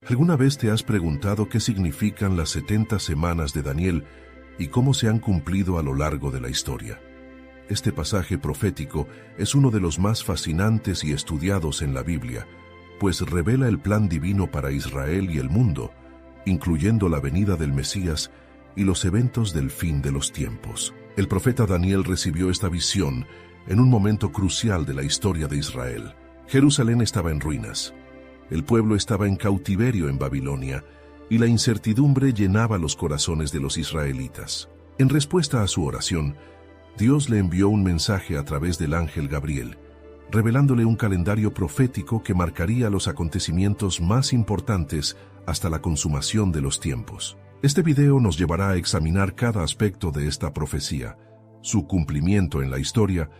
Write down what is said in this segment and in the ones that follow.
¿Alguna vez te has preguntado qué significan las 70 semanas de Daniel y cómo se han cumplido a lo largo de la historia? Este pasaje profético es uno de los más fascinantes y estudiados en la Biblia, pues revela el plan divino para Israel y el mundo, incluyendo la venida del Mesías y los eventos del fin de los tiempos. El profeta Daniel recibió esta visión en un momento crucial de la historia de Israel. Jerusalén estaba en ruinas. El pueblo estaba en cautiverio en Babilonia y la incertidumbre llenaba los corazones de los israelitas. En respuesta a su oración, Dios le envió un mensaje a través del ángel Gabriel, revelándole un calendario profético que marcaría los acontecimientos más importantes hasta la consumación de los tiempos. Este video nos llevará a examinar cada aspecto de esta profecía, su cumplimiento en la historia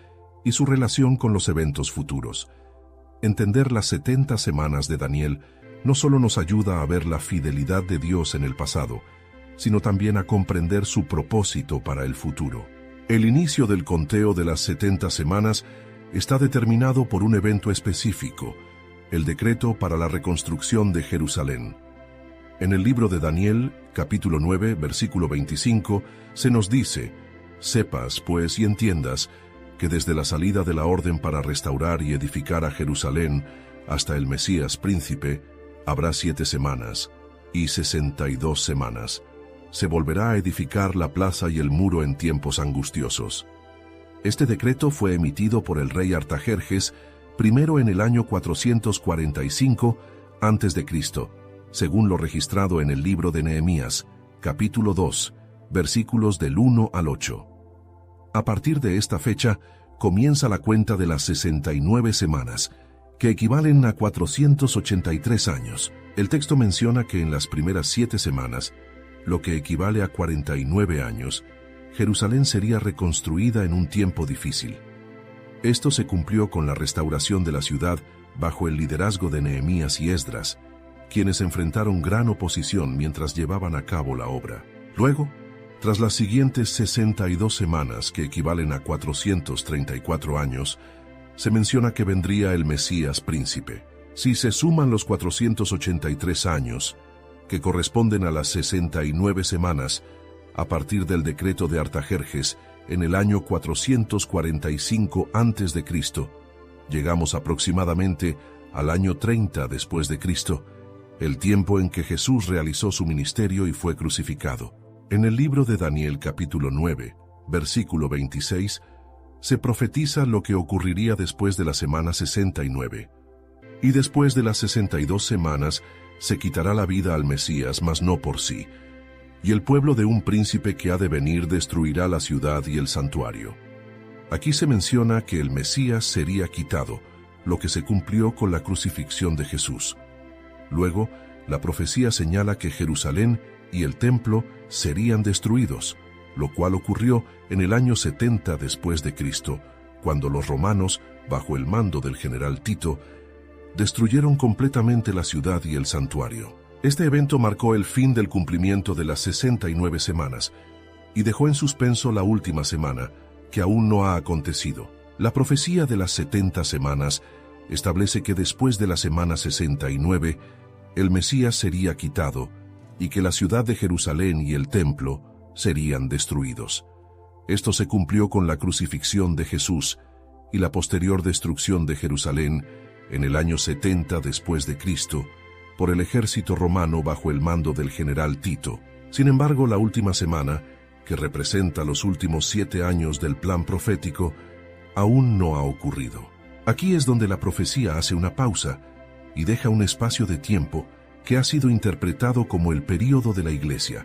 y su relación con los eventos futuros. Entender las 70 semanas de Daniel no solo nos ayuda a ver la fidelidad de Dios en el pasado, sino también a comprender su propósito para el futuro. El inicio del conteo de las 70 semanas está determinado por un evento específico, el decreto para la reconstrucción de Jerusalén. En el libro de Daniel, capítulo 9, versículo 25, se nos dice: «Sepas, pues, y entiendas, que desde la salida de la orden para restaurar y edificar a Jerusalén hasta el Mesías príncipe, habrá 7 semanas y 62 semanas. Se volverá a edificar la plaza y el muro en tiempos angustiosos». Este decreto fue emitido por el rey Artajerjes primero en el año 445 a.C., según lo registrado en el libro de Nehemías, capítulo 2, versículos del 1 al 8. A partir de esta fecha, comienza la cuenta de las 69 semanas, que equivalen a 483 años. El texto menciona que en las primeras 7 semanas, lo que equivale a 49 años, Jerusalén sería reconstruida en un tiempo difícil. Esto se cumplió con la restauración de la ciudad bajo el liderazgo de Nehemías y Esdras, quienes enfrentaron gran oposición mientras llevaban a cabo la obra. Luego, tras las siguientes 62 semanas, que equivalen a 434 años, se menciona que vendría el Mesías príncipe. Si se suman los 483 años, que corresponden a las 69 semanas, a partir del decreto de Artajerjes en el año 445 a.C., llegamos aproximadamente al año 30 después de Cristo, el tiempo en que Jesús realizó su ministerio y fue crucificado. En el libro de Daniel capítulo 9, versículo 26, se profetiza lo que ocurriría después de la semana 69. Y después de las 62 semanas se quitará la vida al Mesías, mas no por sí. Y el pueblo de un príncipe que ha de venir destruirá la ciudad y el santuario. Aquí se menciona que el Mesías sería quitado, lo que se cumplió con la crucifixión de Jesús. Luego, la profecía señala que Jerusalén y el templo serían destruidos, lo cual ocurrió en el año 70 después de Cristo, cuando los romanos, bajo el mando del general Tito, destruyeron completamente la ciudad y el santuario. Este evento marcó el fin del cumplimiento de las 69 semanas y dejó en suspenso la última semana, que aún no ha acontecido. La profecía de las 70 semanas establece que después de la semana 69, el Mesías sería quitado y que la ciudad de Jerusalén y el templo serían destruidos. Esto se cumplió con la crucifixión de Jesús y la posterior destrucción de Jerusalén en el año 70 después de Cristo por el ejército romano bajo el mando del general Tito. Sin embargo, la última semana, que representa los últimos 7 años del plan profético, aún no ha ocurrido. Aquí es donde la profecía hace una pausa y deja un espacio de tiempo que ha sido interpretado como el período de la Iglesia,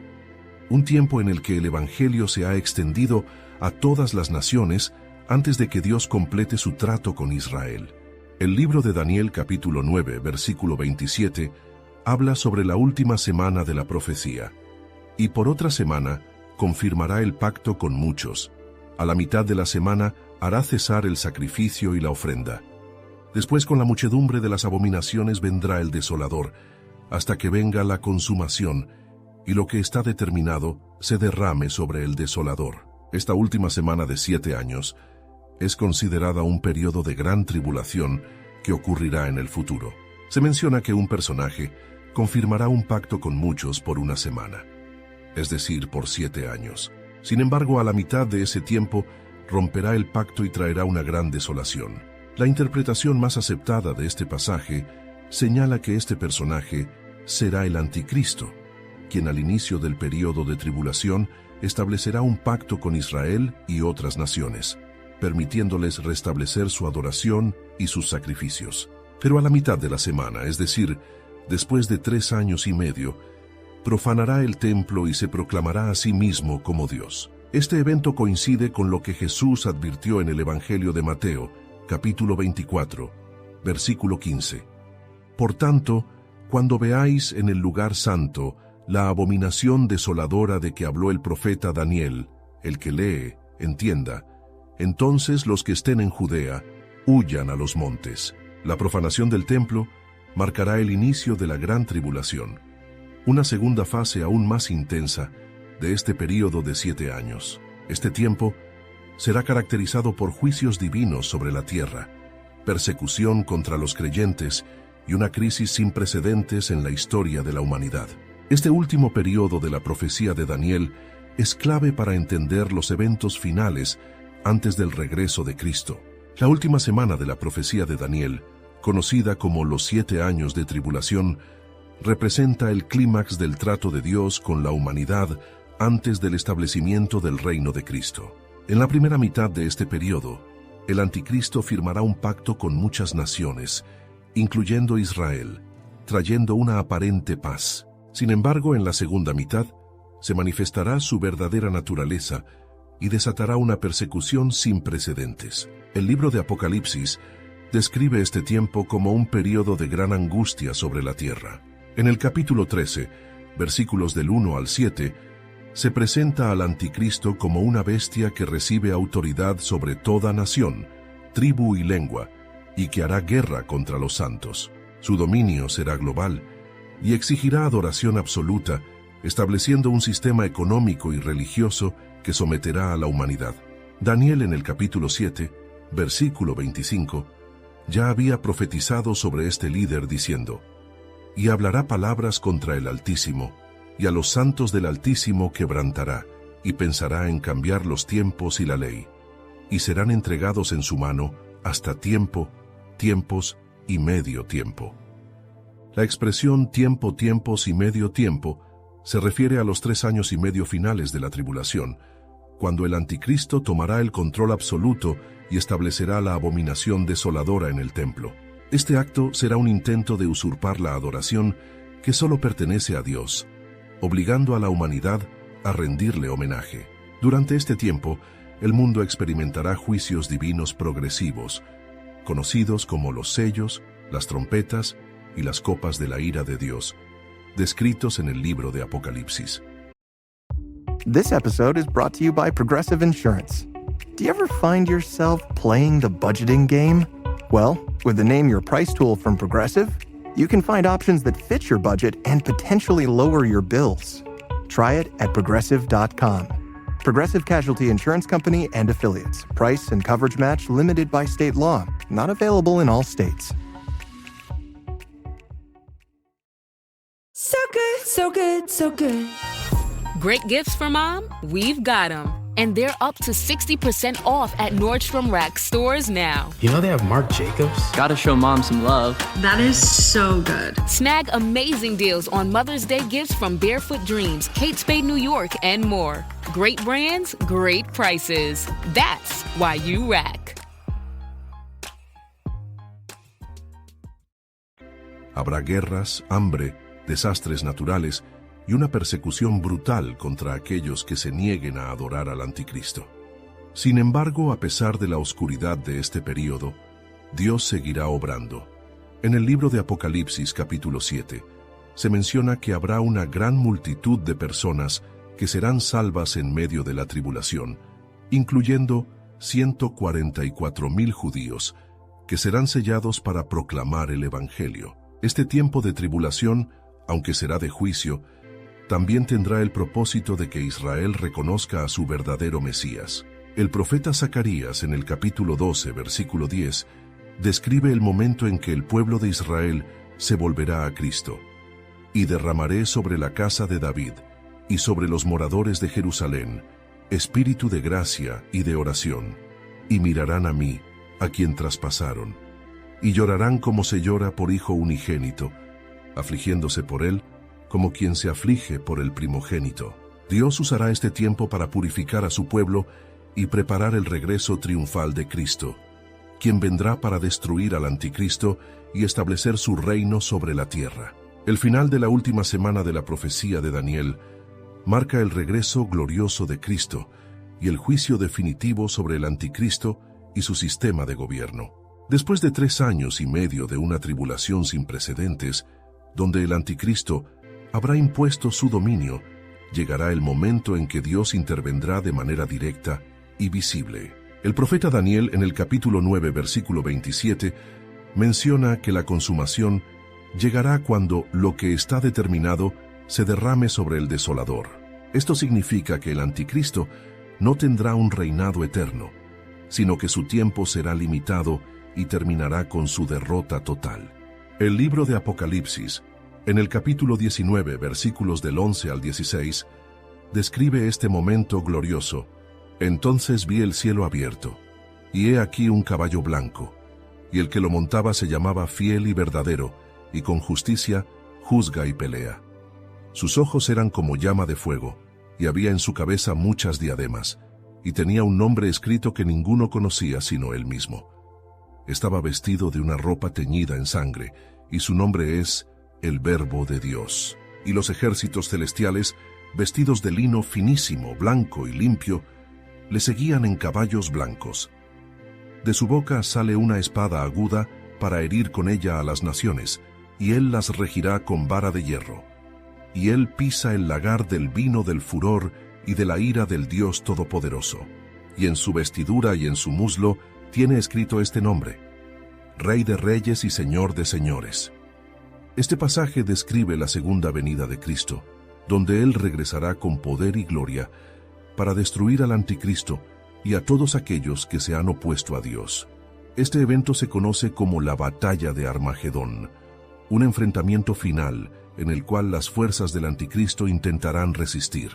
un tiempo en el que el Evangelio se ha extendido a todas las naciones antes de que Dios complete su trato con Israel. El libro de Daniel capítulo 9, versículo 27, habla sobre la última semana de la profecía. Y por otra semana confirmará el pacto con muchos. A la mitad de la semana hará cesar el sacrificio y la ofrenda. Después, con la muchedumbre de las abominaciones vendrá el desolador, hasta que venga la consumación, y lo que está determinado se derrame sobre el desolador. Esta última semana de 7 años es considerada un periodo de gran tribulación que ocurrirá en el futuro. Se menciona que un personaje confirmará un pacto con muchos por una semana, es decir, por 7 años. Sin embargo, a la mitad de ese tiempo, romperá el pacto y traerá una gran desolación. La interpretación más aceptada de este pasaje señala que este personaje será el anticristo, quien al inicio del período de tribulación establecerá un pacto con Israel y otras naciones, permitiéndoles restablecer su adoración y sus sacrificios. Pero a la mitad de la semana, es decir, después de 3 años y medio, profanará el templo y se proclamará a sí mismo como Dios. Este evento coincide con lo que Jesús advirtió en el Evangelio de Mateo, capítulo 24, versículo 15. Por tanto, cuando veáis en el lugar santo la abominación desoladora de que habló el profeta Daniel, el que lee, entienda, entonces los que estén en Judea, huyan a los montes. La profanación del templo marcará el inicio de la gran tribulación, una segunda fase aún más intensa de este período de 7 años. Este tiempo será caracterizado por juicios divinos sobre la tierra, persecución contra los creyentes y una crisis sin precedentes en la historia de la humanidad. Este último período de la profecía de Daniel es clave para entender los eventos finales antes del regreso de Cristo. La última semana de la profecía de Daniel, conocida como los 7 años de tribulación, representa el clímax del trato de Dios con la humanidad antes del establecimiento del reino de Cristo. En la primera mitad de este periodo, el anticristo firmará un pacto con muchas naciones, incluyendo Israel, trayendo una aparente paz. Sin embargo, en la segunda mitad, se manifestará su verdadera naturaleza y desatará una persecución sin precedentes. El libro de Apocalipsis describe este tiempo como un período de gran angustia sobre la tierra. En el capítulo 13, versículos del 1 al 7, se presenta al anticristo como una bestia que recibe autoridad sobre toda nación, tribu y lengua, y que hará guerra contra los santos. Su dominio será global y exigirá adoración absoluta, estableciendo un sistema económico y religioso que someterá a la humanidad. Daniel en el capítulo 7, versículo 25, ya había profetizado sobre este líder diciendo: «Y hablará palabras contra el Altísimo, y a los santos del Altísimo quebrantará, y pensará en cambiar los tiempos y la ley, y serán entregados en su mano hasta tiempo, tiempos y medio tiempo». La expresión tiempo, tiempos y medio tiempo se refiere a los 3 años y medio finales de la tribulación, cuando el anticristo tomará el control absoluto y establecerá la abominación desoladora en el templo. Este acto será un intento de usurpar la adoración que solo pertenece a Dios, obligando a la humanidad a rendirle homenaje. Durante este tiempo, el mundo experimentará juicios divinos progresivos, conocidos como los sellos, las trompetas y las copas de la ira de Dios, descritos en el libro de Apocalipsis. This episode is brought to you by Progressive Insurance. Do you ever find yourself playing the budgeting game? Well, with the Name Your Price tool from Progressive, you can find options that fit your budget and potentially lower your bills. Try it at Progressive.com. Progressive Casualty Insurance Company and Affiliates. Price and coverage match limited by state law. Not available in all states. So good, so good, so good. Great gifts for mom? We've got them. And they're up to 60% off at Nordstrom Rack stores now. You know they have Marc Jacobs? Gotta show mom some love. That is so good. Snag amazing deals on Mother's Day gifts from Barefoot Dreams, Kate Spade New York, and more. Great brands, great prices. That's why you rack. Habrá guerras, hambre, desastres naturales y una persecución brutal contra aquellos que se nieguen a adorar al anticristo. Sin embargo, a pesar de la oscuridad de este período, Dios seguirá obrando. En el libro de Apocalipsis capítulo 7, se menciona que habrá una gran multitud de personas que serán salvas en medio de la tribulación, incluyendo 144,000 judíos, que serán sellados para proclamar el Evangelio. Este tiempo de tribulación, aunque será de juicio, también tendrá el propósito de que Israel reconozca a su verdadero Mesías. El profeta Zacarías, en el capítulo 12, versículo 10, describe el momento en que el pueblo de Israel se volverá a Cristo. y derramaré sobre la casa de David y sobre los moradores de Jerusalén espíritu de gracia y de oración, y mirarán a mí, a quien traspasaron, y llorarán como se llora por hijo unigénito, afligiéndose por él como quien se aflige por el primogénito. Dios usará este tiempo para purificar a su pueblo y preparar el regreso triunfal de Cristo, quien vendrá para destruir al anticristo y establecer su reino sobre la tierra. El final de la última semana de la profecía de Daniel marca el regreso glorioso de Cristo y el juicio definitivo sobre el anticristo y su sistema de gobierno. Después de 3 años y medio de una tribulación sin precedentes, donde el anticristo habrá impuesto su dominio, llegará el momento en que Dios intervendrá de manera directa y visible. El profeta Daniel, en el capítulo 9, versículo 27, menciona que la consumación llegará cuando lo que está determinado se derrame sobre el desolador. Esto significa que el anticristo no tendrá un reinado eterno, sino que su tiempo será limitado y terminará con su derrota total. El libro de Apocalipsis, en el capítulo 19, versículos del 11 al 16, describe este momento glorioso. Entonces vi el cielo abierto, y he aquí un caballo blanco, y el que lo montaba se llamaba Fiel y Verdadero, y con justicia juzga y pelea. Sus ojos eran como llama de fuego, y había en su cabeza muchas diademas, y tenía un nombre escrito que ninguno conocía sino él mismo. Estaba vestido de una ropa teñida en sangre, y su nombre es el Verbo de Dios. Y los ejércitos celestiales, vestidos de lino finísimo, blanco y limpio, le seguían en caballos blancos. De su boca sale una espada aguda para herir con ella a las naciones, y él las regirá con vara de hierro. Y él pisa el lagar del vino del furor y de la ira del Dios Todopoderoso. Y en su vestidura y en su muslo tiene escrito este nombre: Rey de Reyes y Señor de Señores. Este pasaje describe la segunda venida de Cristo, donde él regresará con poder y gloria para destruir al anticristo y a todos aquellos que se han opuesto a Dios. Este evento se conoce como la Batalla de Armagedón, un enfrentamiento final en el cual las fuerzas del anticristo intentarán resistir,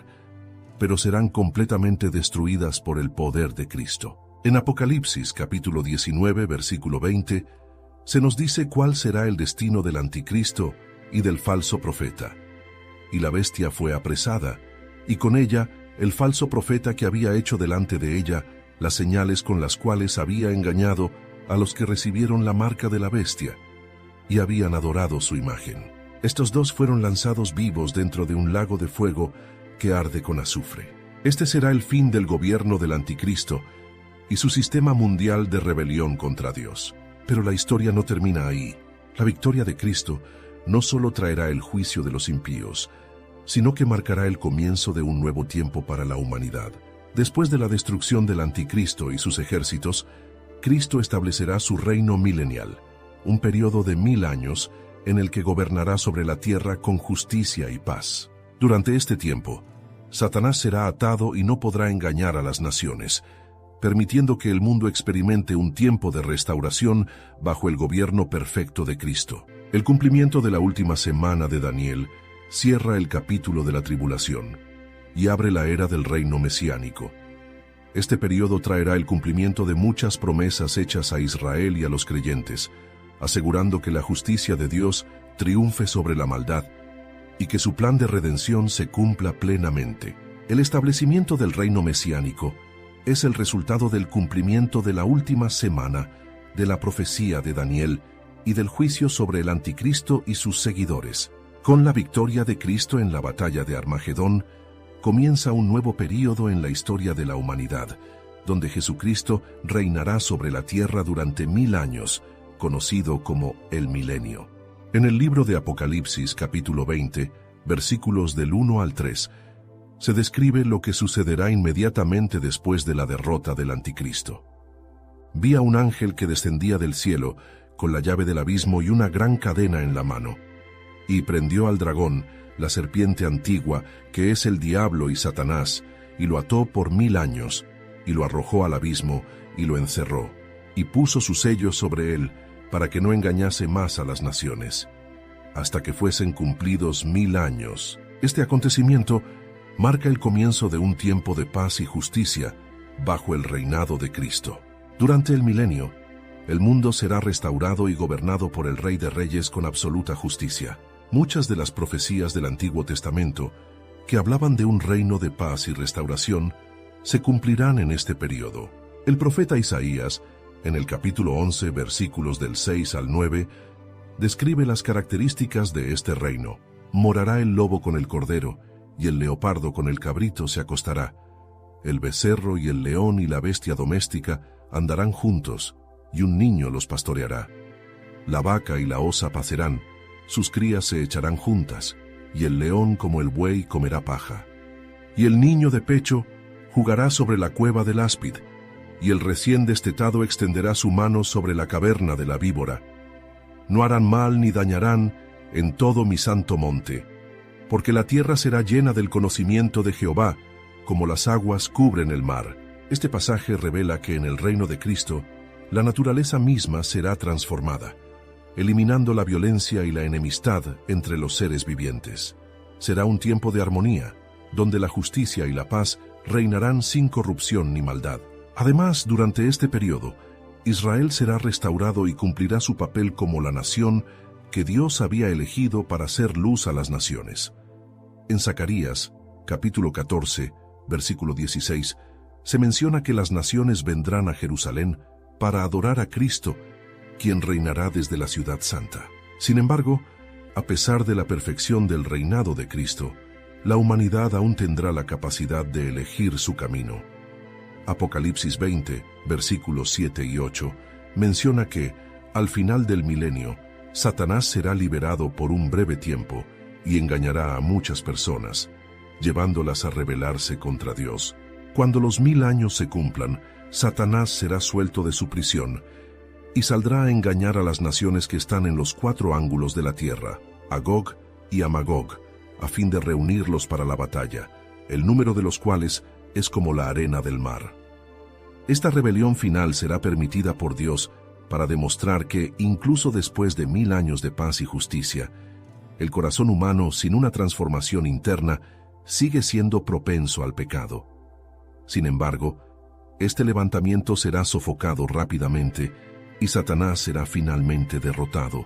pero serán completamente destruidas por el poder de Cristo. En Apocalipsis capítulo 19, versículo 20, se nos dice cuál será el destino del anticristo y del falso profeta. Y la bestia fue apresada, y con ella el falso profeta que había hecho delante de ella las señales con las cuales había engañado a los que recibieron la marca de la bestia y habían adorado su imagen. Estos dos fueron lanzados vivos dentro de un lago de fuego que arde con azufre. Este será el fin del gobierno del anticristo y su sistema mundial de rebelión contra Dios. Pero la historia no termina ahí. La victoria de Cristo no solo traerá el juicio de los impíos, sino que marcará el comienzo de un nuevo tiempo para la humanidad. Después de la destrucción del anticristo y sus ejércitos, Cristo establecerá su reino milenial, un periodo de 1000 años en el que gobernará sobre la tierra con justicia y paz. Durante este tiempo, Satanás será atado y no podrá engañar a las naciones, permitiendo que el mundo experimente un tiempo de restauración bajo el gobierno perfecto de Cristo. El cumplimiento de la última semana de Daniel cierra el capítulo de la tribulación y abre la era del reino mesiánico. Este periodo traerá el cumplimiento de muchas promesas hechas a Israel y a los creyentes, asegurando que la justicia de Dios triunfe sobre la maldad y que su plan de redención se cumpla plenamente. El establecimiento del reino mesiánico es el resultado del cumplimiento de la última semana de la profecía de Daniel y del juicio sobre el anticristo y sus seguidores. Con la victoria de Cristo en la batalla de Armagedón, comienza un nuevo período en la historia de la humanidad, donde Jesucristo reinará sobre la tierra durante 1000 años, conocido como el milenio. En el libro de Apocalipsis, capítulo 20, versículos del 1 al 3, se describe lo que sucederá inmediatamente después de la derrota del anticristo. Vi a un ángel que descendía del cielo, con la llave del abismo y una gran cadena en la mano, y prendió al dragón, la serpiente antigua, que es el diablo y Satanás, y lo ató por 1000 años, y lo arrojó al abismo, y lo encerró, y puso su sello sobre él, para que no engañase más a las naciones. hasta que fuesen cumplidos 1000 años. Este acontecimiento marca el comienzo de un tiempo de paz y justicia bajo el reinado de Cristo. Durante el milenio, el mundo será restaurado y gobernado por el Rey de Reyes con absoluta justicia. Muchas de las profecías del Antiguo Testamento, que hablaban de un reino de paz y restauración, se cumplirán en este periodo. El profeta Isaías, en el capítulo 11, versículos del 6 al 9, describe las características de este reino. Morará el lobo con el cordero, y el leopardo con el cabrito se acostará. El becerro y el león y la bestia doméstica andarán juntos, y un niño los pastoreará. La vaca y la osa pacerán, sus crías se echarán juntas, y el león como el buey comerá paja. Y el niño de pecho jugará sobre la cueva del áspid, y el recién destetado extenderá su mano sobre la caverna de la víbora. No harán mal ni dañarán en todo mi santo monte, porque la tierra será llena del conocimiento de Jehová, como las aguas cubren el mar. Este pasaje revela que en el reino de Cristo, la naturaleza misma será transformada, eliminando la violencia y la enemistad entre los seres vivientes. Será un tiempo de armonía, donde la justicia y la paz reinarán sin corrupción ni maldad. Además, durante este periodo, Israel será restaurado y cumplirá su papel como la nación que Dios había elegido para hacer luz a las naciones. En Zacarías, capítulo 14, versículo 16, se menciona que las naciones vendrán a Jerusalén para adorar a Cristo, quien reinará desde la ciudad santa. Sin embargo, a pesar de la perfección del reinado de Cristo, la humanidad aún tendrá la capacidad de elegir su camino. Apocalipsis 20, versículos 7 y 8, menciona que, al final del milenio, Satanás será liberado por un breve tiempo y engañará a muchas personas, llevándolas a rebelarse contra Dios. Cuando los 1000 años se cumplan, Satanás será suelto de su prisión y saldrá a engañar a las naciones que están en los 4 ángulos de la tierra, a Gog y a Magog, a fin de reunirlos para la batalla, el número de los cuales es como la arena del mar. Esta rebelión final será permitida por Dios para demostrar que, incluso después de 1000 años de paz y justicia, el corazón humano sin una transformación interna sigue siendo propenso al pecado. Sin embargo, este levantamiento será sofocado rápidamente y Satanás será finalmente derrotado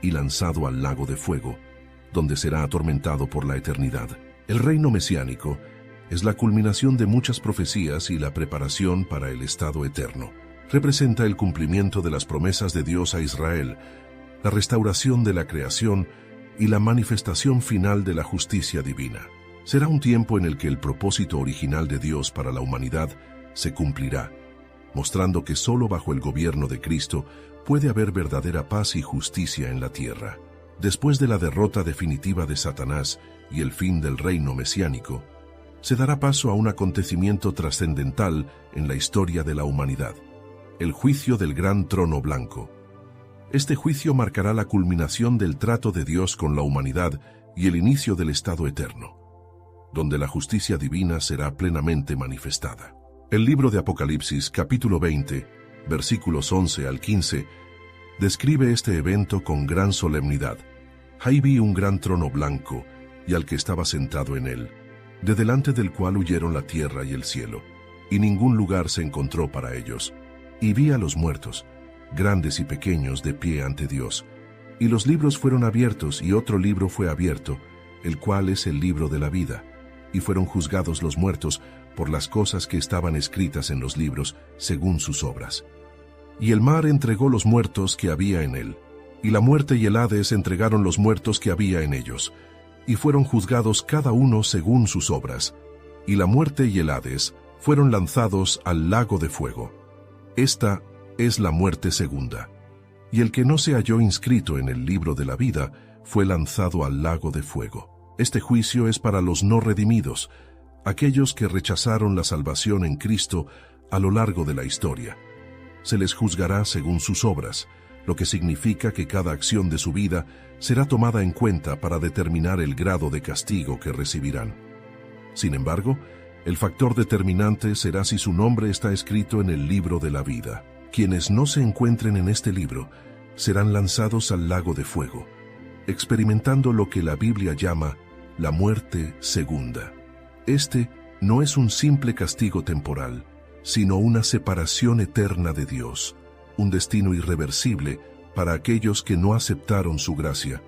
y lanzado al lago de fuego, donde será atormentado por la eternidad. El reino mesiánico es la culminación de muchas profecías y la preparación para el estado eterno. Representa el cumplimiento de las promesas de Dios a Israel, la restauración de la creación y la manifestación final de la justicia divina. Será un tiempo en el que el propósito original de Dios para la humanidad se cumplirá, mostrando que solo bajo el gobierno de Cristo puede haber verdadera paz y justicia en la tierra. Después de la derrota definitiva de Satanás y el fin del reino mesiánico, se dará paso a un acontecimiento trascendental en la historia de la humanidad: el juicio del gran trono blanco. Este juicio marcará la culminación del trato de Dios con la humanidad y el inicio del estado eterno, donde la justicia divina será plenamente manifestada. El libro de Apocalipsis, capítulo 20, versículos 11 al 15, describe este evento con gran solemnidad. Ahí vi un gran trono blanco y al que estaba sentado en él, de delante del cual huyeron la tierra y el cielo, y ningún lugar se encontró para ellos. Y vi a los muertos, grandes y pequeños, de pie ante Dios. Y los libros fueron abiertos, y otro libro fue abierto, el cual es el libro de la vida. Y fueron juzgados los muertos por las cosas que estaban escritas en los libros, según sus obras. Y el mar entregó los muertos que había en él, y la muerte y el Hades entregaron los muertos que había en ellos, y fueron juzgados cada uno según sus obras. Y la muerte y el Hades fueron lanzados al lago de fuego. Esta es la muerte segunda. Y el que no se halló inscrito en el libro de la vida fue lanzado al lago de fuego. Este juicio es para los no redimidos, aquellos que rechazaron la salvación en Cristo a lo largo de la historia. Se les juzgará según sus obras, lo que significa que cada acción de su vida será tomada en cuenta para determinar el grado de castigo que recibirán. Sin embargo, el factor determinante será si su nombre está escrito en el libro de la vida. Quienes no se encuentren en este libro serán lanzados al lago de fuego. experimentando lo que la Biblia llama la muerte segunda. Este no es un simple castigo temporal, sino una separación eterna de Dios, un destino irreversible para aquellos que no aceptaron su gracia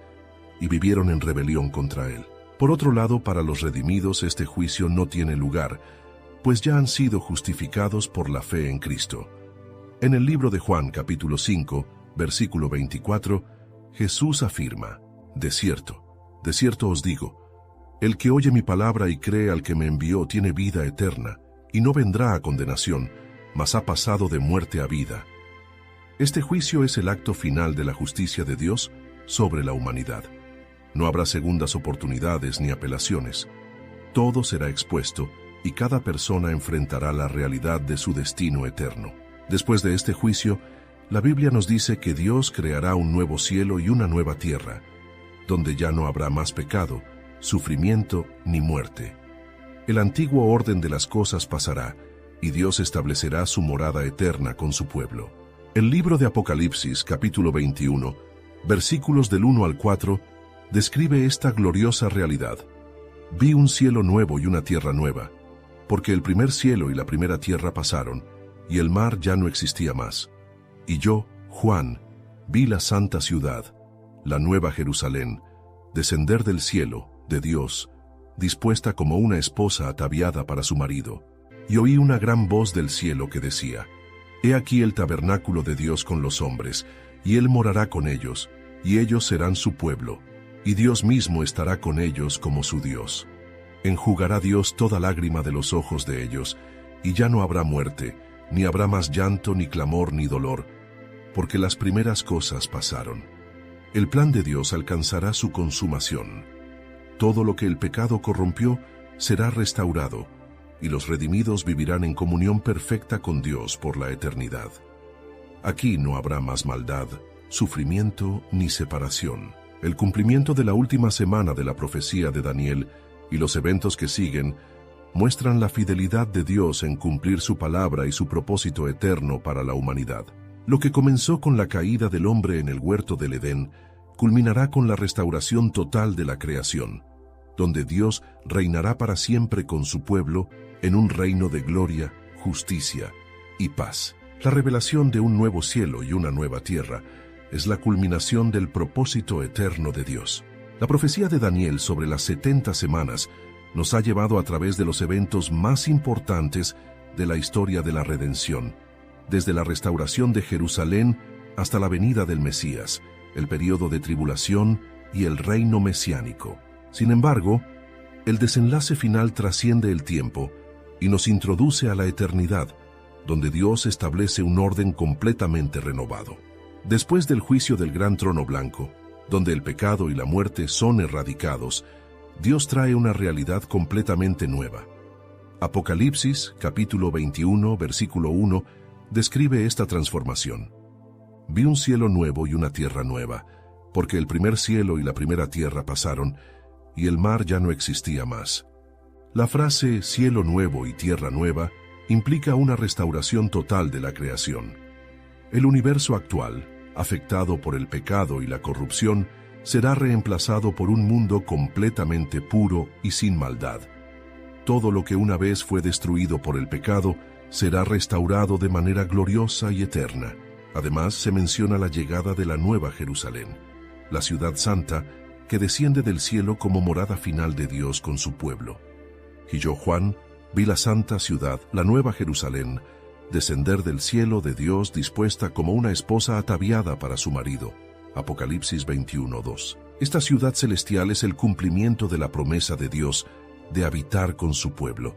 y vivieron en rebelión contra Él. Por otro lado, para los redimidos este juicio no tiene lugar, pues ya han sido justificados por la fe en Cristo. En el libro de Juan, capítulo 5, versículo 24, Jesús afirma: de cierto os digo, el que oye mi palabra y cree al que me envió tiene vida eterna, y no vendrá a condenación, mas ha pasado de muerte a vida. Este juicio es el acto final de la justicia de Dios sobre la humanidad. No habrá segundas oportunidades ni apelaciones. Todo será expuesto y cada persona enfrentará la realidad de su destino eterno. Después de este juicio, la Biblia nos dice que Dios creará un nuevo cielo y una nueva tierra, donde ya no habrá más pecado, sufrimiento ni muerte. El antiguo orden de las cosas pasará, y Dios establecerá su morada eterna con su pueblo. El libro de Apocalipsis, capítulo 21, versículos del 1 al 4, describe esta gloriosa realidad. Vi un cielo nuevo y una tierra nueva, porque el primer cielo y la primera tierra pasaron, y el mar ya no existía más. Y yo, Juan, vi la santa ciudad, la nueva Jerusalén, descender del cielo, de Dios, dispuesta como una esposa ataviada para su marido. Y oí una gran voz del cielo que decía: He aquí el tabernáculo de Dios con los hombres, y Él morará con ellos, y ellos serán su pueblo, y Dios mismo estará con ellos como su Dios. Enjugará Dios toda lágrima de los ojos de ellos, y ya no habrá muerte, ni habrá más llanto, ni clamor, ni dolor, porque las primeras cosas pasaron. El plan de Dios alcanzará su consumación. Todo lo que el pecado corrompió será restaurado, y los redimidos vivirán en comunión perfecta con Dios por la eternidad. Aquí no habrá más maldad, sufrimiento ni separación. El cumplimiento de la última semana de la profecía de Daniel y los eventos que siguen muestran la fidelidad de Dios en cumplir su palabra y su propósito eterno para la humanidad. Lo que comenzó con la caída del hombre en el huerto del Edén, culminará con la restauración total de la creación, donde Dios reinará para siempre con su pueblo en un reino de gloria, justicia y paz. La revelación de un nuevo cielo y una nueva tierra es la culminación del propósito eterno de Dios. La profecía de Daniel sobre las 70 semanas nos ha llevado a través de los eventos más importantes de la historia de la redención, desde la restauración de Jerusalén hasta la venida del Mesías, el período de tribulación y el reino mesiánico. Sin embargo, el desenlace final trasciende el tiempo y nos introduce a la eternidad, donde Dios establece un orden completamente renovado. Después del juicio del gran trono blanco, donde el pecado y la muerte son erradicados, Dios trae una realidad completamente nueva. Apocalipsis, capítulo 21, versículo 1, describe esta transformación. Vi un cielo nuevo y una tierra nueva, porque el primer cielo y la primera tierra pasaron, y el mar ya no existía más. La frase cielo nuevo y tierra nueva implica una restauración total de la creación. El universo actual, afectado por el pecado y la corrupción, será reemplazado por un mundo completamente puro y sin maldad. Todo lo que una vez fue destruido por el pecado será restaurado de manera gloriosa y eterna. Además, se menciona la llegada de la Nueva Jerusalén, la ciudad santa que desciende del cielo como morada final de Dios con su pueblo. Y yo, Juan, vi la santa ciudad, la Nueva Jerusalén, descender del cielo de Dios dispuesta como una esposa ataviada para su marido. Apocalipsis 21:2. Esta ciudad celestial es el cumplimiento de la promesa de Dios de habitar con su pueblo.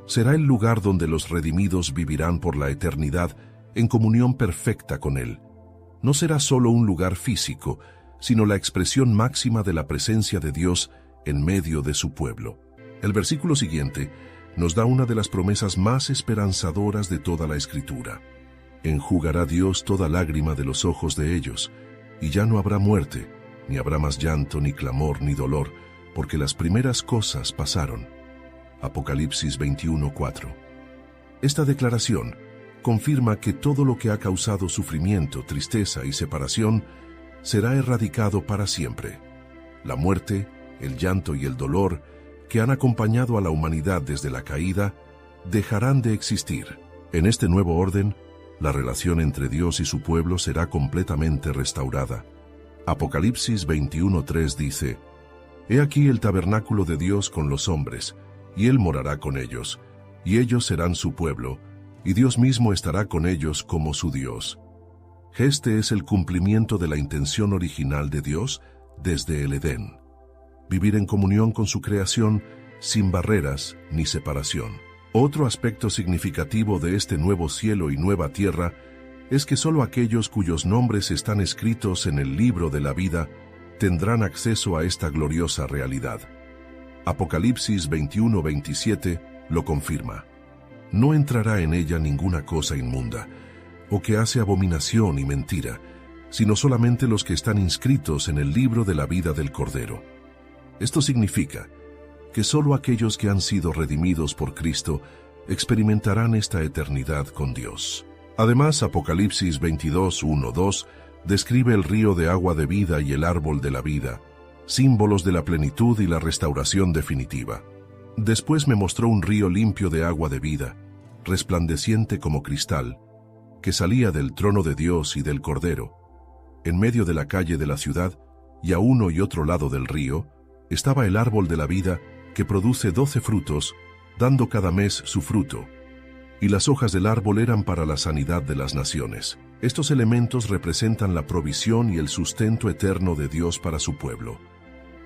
Será el lugar donde los redimidos vivirán por la eternidad en comunión perfecta con Él. No será solo un lugar físico, sino la expresión máxima de la presencia de Dios en medio de su pueblo. El versículo siguiente nos da una de las promesas más esperanzadoras de toda la Escritura. Enjugará Dios toda lágrima de los ojos de ellos, y ya no habrá muerte, ni habrá más llanto, ni clamor, ni dolor, porque las primeras cosas pasaron. Apocalipsis 21:4. Esta declaración confirma que todo lo que ha causado sufrimiento, tristeza y separación será erradicado para siempre. La muerte, el llanto y el dolor que han acompañado a la humanidad desde la caída dejarán de existir. En este nuevo orden, la relación entre Dios y su pueblo será completamente restaurada. Apocalipsis 21:3 dice: He aquí el tabernáculo de Dios con los hombres, y Él morará con ellos, y ellos serán su pueblo, y Dios mismo estará con ellos como su Dios. Este es el cumplimiento de la intención original de Dios desde el Edén: vivir en comunión con su creación sin barreras ni separación. Otro aspecto significativo de este nuevo cielo y nueva tierra es que solo aquellos cuyos nombres están escritos en el libro de la vida tendrán acceso a esta gloriosa realidad. Apocalipsis 21:27 lo confirma. No entrará en ella ninguna cosa inmunda, o que hace abominación y mentira, sino solamente los que están inscritos en el libro de la vida del Cordero. Esto significa que solo aquellos que han sido redimidos por Cristo experimentarán esta eternidad con Dios. Además, Apocalipsis 22:1-2 describe el río de agua de vida y el árbol de la vida, símbolos de la plenitud y la restauración definitiva. Después me mostró un río limpio de agua de vida, resplandeciente como cristal, que salía del trono de Dios y del Cordero. En medio de la calle de la ciudad, y a uno y otro lado del río, estaba el árbol de la vida que produce 12 frutos, dando cada mes su fruto, y las hojas del árbol eran para la sanidad de las naciones. Estos elementos representan la provisión y el sustento eterno de Dios para su pueblo.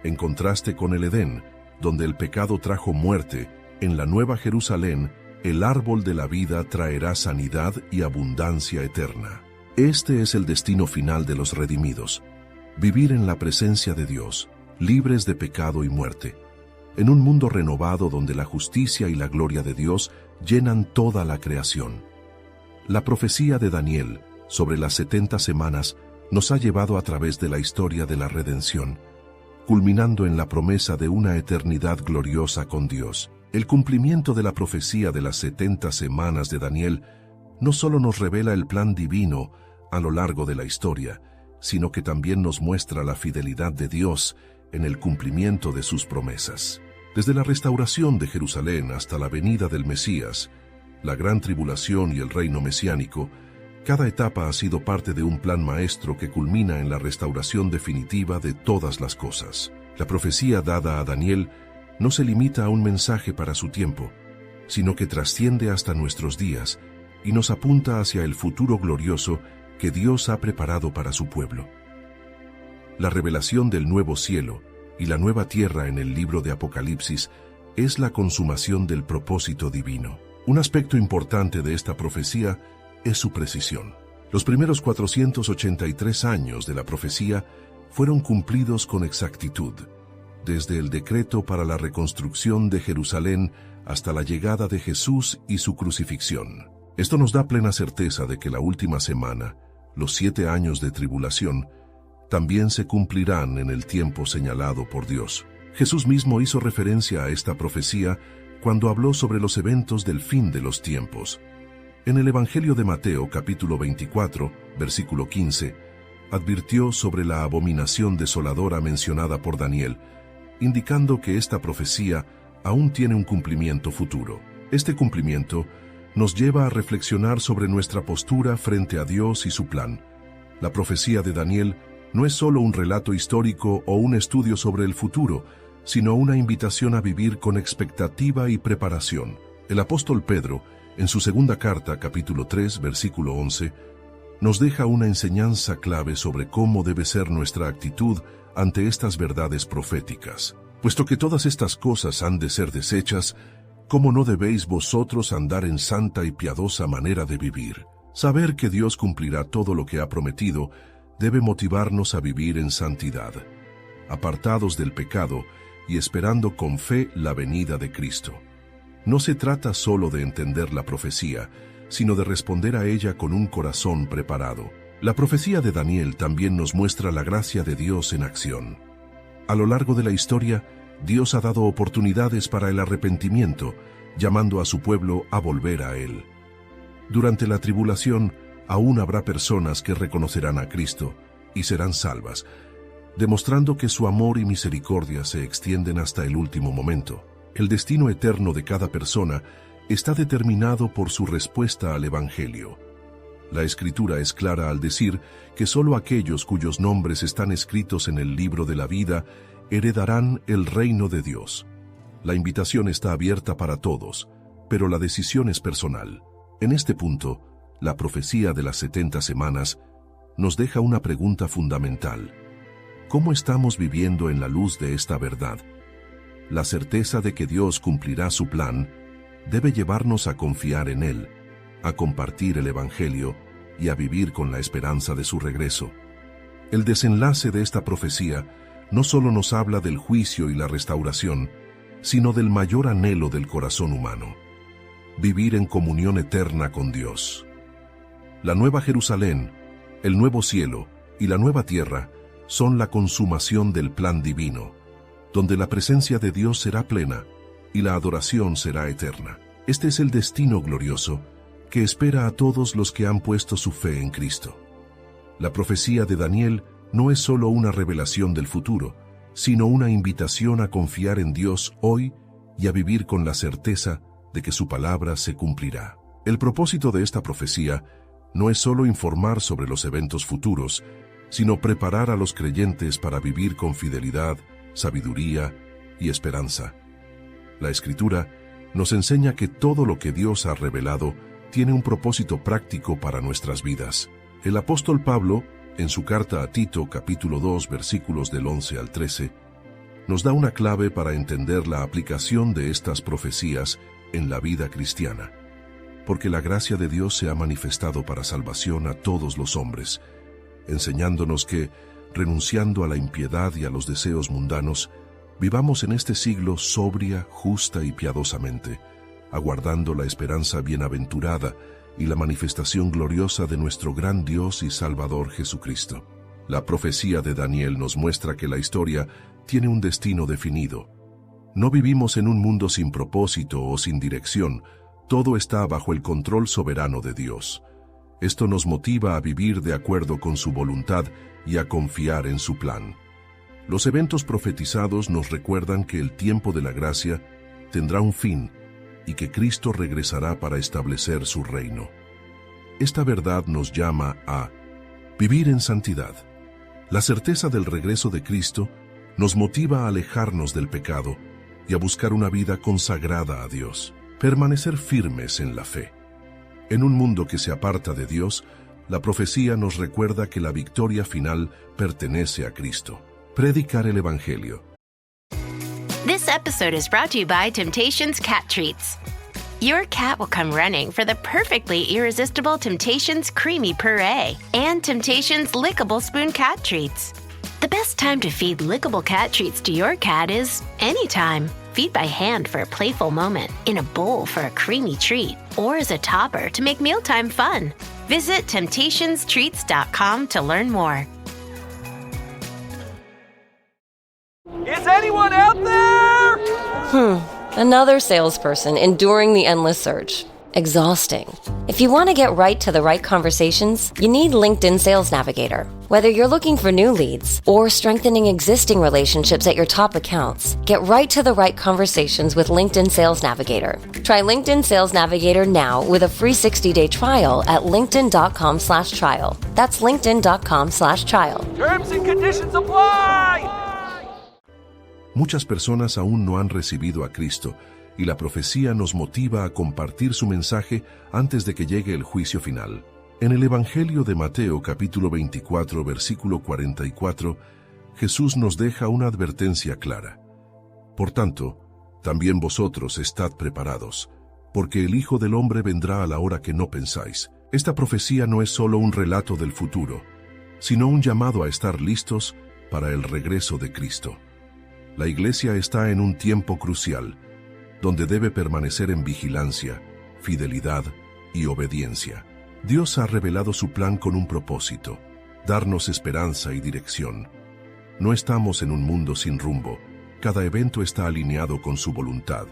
En contraste con el Edén, donde el pecado trajo muerte, en la Nueva Jerusalén, el árbol de la vida traerá sanidad y abundancia eterna. Este es el destino final de los redimidos: vivir en la presencia de Dios, libres de pecado y muerte, en un mundo renovado donde la justicia y la gloria de Dios llenan toda la creación. La profecía de Daniel sobre las 70 semanas nos ha llevado a través de la historia de la redención, culminando en la promesa de una eternidad gloriosa con Dios. El cumplimiento de la profecía de las 70 semanas de Daniel no solo nos revela el plan divino a lo largo de la historia, sino que también nos muestra la fidelidad de Dios en el cumplimiento de sus promesas. Desde la restauración de Jerusalén hasta la venida del Mesías, la gran tribulación y el reino mesiánico, cada etapa ha sido parte de un plan maestro que culmina en la restauración definitiva de todas las cosas. La profecía dada a Daniel no se limita a un mensaje para su tiempo, sino que trasciende hasta nuestros días y nos apunta hacia el futuro glorioso que Dios ha preparado para su pueblo. La revelación del nuevo cielo y la nueva tierra en el libro de Apocalipsis es la consumación del propósito divino. Un aspecto importante de esta profecía es su precisión. Los primeros 483 años de la profecía fueron cumplidos con exactitud, desde el decreto para la reconstrucción de Jerusalén hasta la llegada de Jesús y su crucifixión. Esto nos da plena certeza de que la última semana, los 7 años de tribulación, también se cumplirán en el tiempo señalado por Dios. Jesús mismo hizo referencia a esta profecía cuando habló sobre los eventos del fin de los tiempos. En el Evangelio de Mateo, capítulo 24, versículo 15, advirtió sobre la abominación desoladora mencionada por Daniel, indicando que esta profecía aún tiene un cumplimiento futuro. Este cumplimiento nos lleva a reflexionar sobre nuestra postura frente a Dios y su plan. La profecía de Daniel no es solo un relato histórico o un estudio sobre el futuro, sino una invitación a vivir con expectativa y preparación. El apóstol Pedro, en su segunda carta, capítulo 3, versículo 11, nos deja una enseñanza clave sobre cómo debe ser nuestra actitud ante estas verdades proféticas. Puesto que todas estas cosas han de ser deshechas, ¿cómo no debéis vosotros andar en santa y piadosa manera de vivir? Saber que Dios cumplirá todo lo que ha prometido debe motivarnos a vivir en santidad, apartados del pecado y esperando con fe la venida de Cristo. No se trata solo de entender la profecía, sino de responder a ella con un corazón preparado. La profecía de Daniel también nos muestra la gracia de Dios en acción. A lo largo de la historia, Dios ha dado oportunidades para el arrepentimiento, llamando a su pueblo a volver a Él. Durante la tribulación, aún habrá personas que reconocerán a Cristo y serán salvas, demostrando que su amor y misericordia se extienden hasta el último momento. El destino eterno de cada persona está determinado por su respuesta al Evangelio. La Escritura es clara al decir que solo aquellos cuyos nombres están escritos en el libro de la vida heredarán el reino de Dios. La invitación está abierta para todos, pero la decisión es personal. En este punto, la profecía de las 70 semanas nos deja una pregunta fundamental. ¿Cómo estamos viviendo en la luz de esta verdad? La certeza de que Dios cumplirá su plan debe llevarnos a confiar en Él, a compartir el Evangelio y a vivir con la esperanza de su regreso. El desenlace de esta profecía no solo nos habla del juicio y la restauración, sino del mayor anhelo del corazón humano: vivir en comunión eterna con Dios. La Nueva Jerusalén, el nuevo cielo y la nueva tierra son la consumación del plan divino, donde la presencia de Dios será plena y la adoración será eterna. Este es el destino glorioso que espera a todos los que han puesto su fe en Cristo. La profecía de Daniel no es solo una revelación del futuro, sino una invitación a confiar en Dios hoy y a vivir con la certeza de que su palabra se cumplirá. El propósito de esta profecía no es solo informar sobre los eventos futuros, sino preparar a los creyentes para vivir con fidelidad, sabiduría y esperanza. La Escritura nos enseña que todo lo que Dios ha revelado tiene un propósito práctico para nuestras vidas. El apóstol Pablo, en su carta a Tito, capítulo 2, versículos del 11 al 13, nos da una clave para entender la aplicación de estas profecías en la vida cristiana. Porque la gracia de Dios se ha manifestado para salvación a todos los hombres, enseñándonos que, renunciando a la impiedad y a los deseos mundanos, vivamos en este siglo sobria, justa y piadosamente, aguardando la esperanza bienaventurada y la manifestación gloriosa de nuestro gran Dios y Salvador Jesucristo. La profecía de Daniel nos muestra que la historia tiene un destino definido. No vivimos en un mundo sin propósito o sin dirección, todo está bajo el control soberano de Dios. Esto nos motiva a vivir de acuerdo con su voluntad y a confiar en su plan. Los eventos profetizados nos recuerdan que el tiempo de la gracia tendrá un fin y que Cristo regresará para establecer su reino. Esta verdad nos llama a vivir en santidad. La certeza del regreso de Cristo nos motiva a alejarnos del pecado y a buscar una vida consagrada a Dios, permanecer firmes en la fe. En un mundo que se aparta de Dios, la profecía nos recuerda que la victoria final pertenece a Cristo. Predicar el Evangelio. This episode is brought to you by Temptations Cat Treats. Your cat will come running for the perfectly irresistible Temptations Creamy Puree and Temptations Lickable Spoon Cat Treats. The best time to feed lickable cat treats to your cat is anytime. Feed by hand for a playful moment, in a bowl for a creamy treat, or as a topper to make mealtime fun. Visit TemptationsTreats.com to learn more. Is anyone out there? Another salesperson enduring the endless search. Exhausting. If you want to get right to the right conversations, you need LinkedIn Sales Navigator. Whether you're looking for new leads or strengthening existing relationships at your top accounts, get right to the right conversations with LinkedIn Sales Navigator. Try LinkedIn Sales Navigator now with a free 60-day trial at linkedin.com/trial. That's linkedin.com/trial. Terms and conditions apply! Muchas personas aún no han recibido a Cristo, y la profecía nos motiva a compartir su mensaje antes de que llegue el juicio final. En el Evangelio de Mateo capítulo 24, versículo 44, Jesús nos deja una advertencia clara. Por tanto, también vosotros estad preparados, porque el Hijo del Hombre vendrá a la hora que no pensáis. Esta profecía no es solo un relato del futuro, sino un llamado a estar listos para el regreso de Cristo. La Iglesia está en un tiempo crucial, donde debe permanecer en vigilancia, fidelidad y obediencia. Dios ha revelado su plan con un propósito: darnos esperanza y dirección. No estamos en un mundo sin rumbo, cada evento está alineado con su voluntad,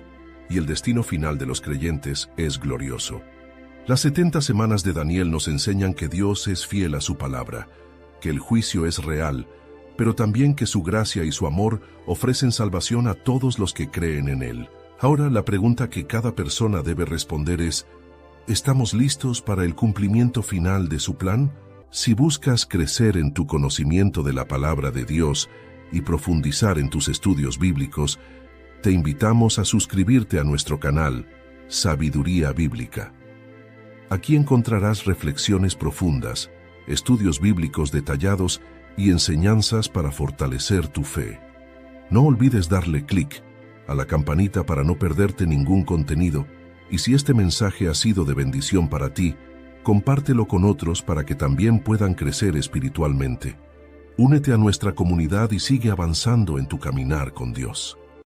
y el destino final de los creyentes es glorioso. Las 70 semanas de Daniel nos enseñan que Dios es fiel a su palabra, que el juicio es real pero también que su gracia y su amor ofrecen salvación a todos los que creen en Él. Ahora la pregunta que cada persona debe responder es: ¿estamos listos para el cumplimiento final de su plan? Si buscas crecer en tu conocimiento de la palabra de Dios y profundizar en tus estudios bíblicos, te invitamos a suscribirte a nuestro canal, Sabiduría Bíblica. Aquí encontrarás reflexiones profundas, estudios bíblicos detallados y enseñanzas para fortalecer tu fe. No olvides darle clic a la campanita para no perderte ningún contenido, y si este mensaje ha sido de bendición para ti, compártelo con otros para que también puedan crecer espiritualmente. Únete a nuestra comunidad y sigue avanzando en tu caminar con Dios.